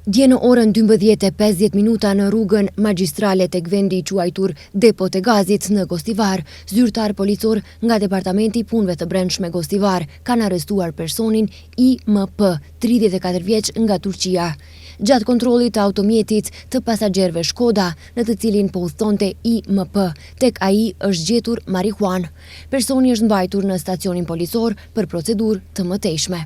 Dje në orën 12:50 në rrugën magjistrale tek vendi i quajtur Depo të Gazit në Gostivar, zyrtar policor nga Departamenti i Punëve të Brendshme Gostivar kanë arrestuar personin IMP, 34 vjeç nga Turqia. Gjatë kontrollit të automjetit të pasagerëve Shkoda, në të cilin po udhtonte IMP, tek ai është gjetur marihuan. Personi është mbajtur në stacionin policor për procedurë të mëtejshme.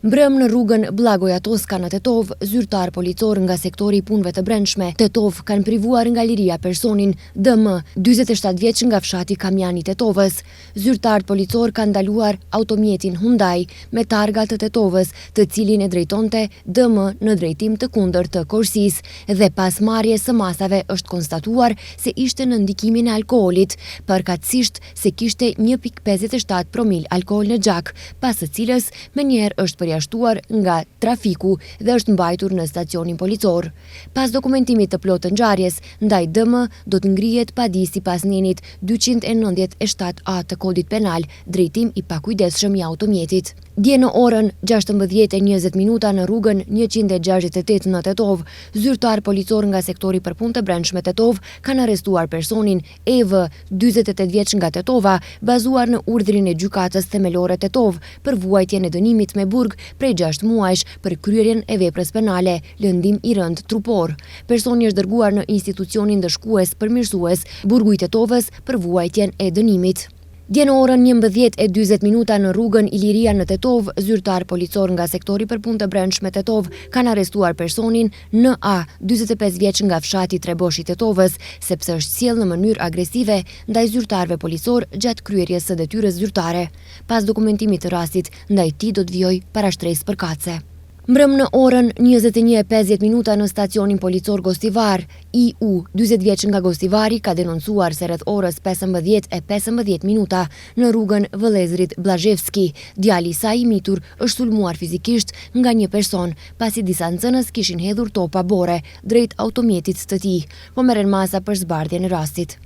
Mbrëm në rrugën Blagoja Toska në Tetov, zyrtar policor nga sektori i punëve të brendshme Tetov kanë privuar nga liria personin DM, 47 vjeç nga fshati Kamjani Tetovës. Zyrtarët policor kanë ndaluar automjetin Hyundai me targa të Tetovës, të cilin e drejtonte DM në drejtim të kundërt të Korsis, dhe pas marrjes së masave është konstatuar se ishte në ndikimin e alkoolit, përkatësisht se kishte 1,57 promil alkool në gjak, pas së cilës menjëherë është përjashtuar nga trafiku dhe është mbajtur në stacionin policor. Pas dokumentimit të plotë të ngjarjes, ndaj DM do të ngrihet padi sipas nenit 297A të kodit penal, drejtim i pakujdesshëm i automjetit. Dje në orën 16:20 në rrugën 168 në Tetov, zyrtar policor nga sektori për punë të brendshme Tetov kanë arrestuar personin EV, 48 vjeç nga Tetova, bazuar në urdhrin e gjykatës themelore Tetov për vuajtjen e dënimit me burg prej 6 muajsh për kryerjen e veprës penale, lëndim i rënd trupor. Personi është dërguar në institucionin dëshkues përmirësues Burgu i Tetovës për vuajtjen e dënimit. Dje në orën 11:40 në rrugën Iliria në Tetov, zyrtar policor nga sektori për punë të brendshme Tetov kanë arrestuar personin NA, 45 vjeç nga fshati Treboshi i Tetovës, sepse është sjell në mënyrë agresive ndaj zyrtarëve policor gjatë kryerjes së detyrës zyrtare. Pas dokumentimit të rastit, ndaj tij do të vijojë parashtresë përkatëse. Mbrëm në orën 21:50 në stacionin policor Gostivar, IU, 40 vjeç nga Gostivari, ka denoncuar se rreth orës 15:15 në rrugën Vëllezrit Blazhevski, djali i saj i mitur është sulmuar fizikisht nga një person, pasi disa nxënës kishin hedhur topa bore drejt automjetit të tij, po merren masa për zbardhjen e rastit.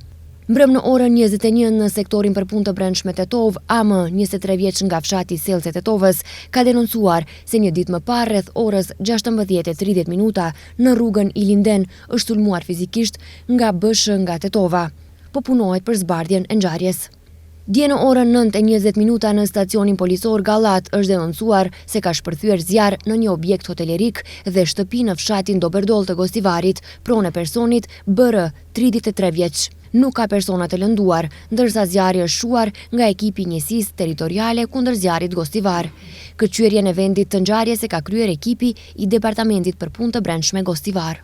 Mbrëm në orën 21 në sektorin për punë të brendshme Tetov, AM, 23 vjeç nga fshati Selce Tetovës, ka denoncuar se një ditë më parë rreth orës 16:30 në rrugën Ilinden është sulmuar fizikisht nga BSH nga Tetova. Po punohet për zbardhjen e ngjarjes. Dje në orën 9:20 në stacionin policor Gallat është denoncuar se ka shpërthyer zjarr në një objekt hotelerik dhe shtëpi në fshatin Doberdoll të Gostivarit, pronë e personit BR, 33 vjeç. Nuk ka persona të lënduar, ndërsa zjarri është shuar nga ekipi njësisë territoriale kundër zjarrit Gostivar. Këqyrjen e vendit të ngjarjes e ka kryer ekipi i Departamentit për punë të brendshme Gostivar.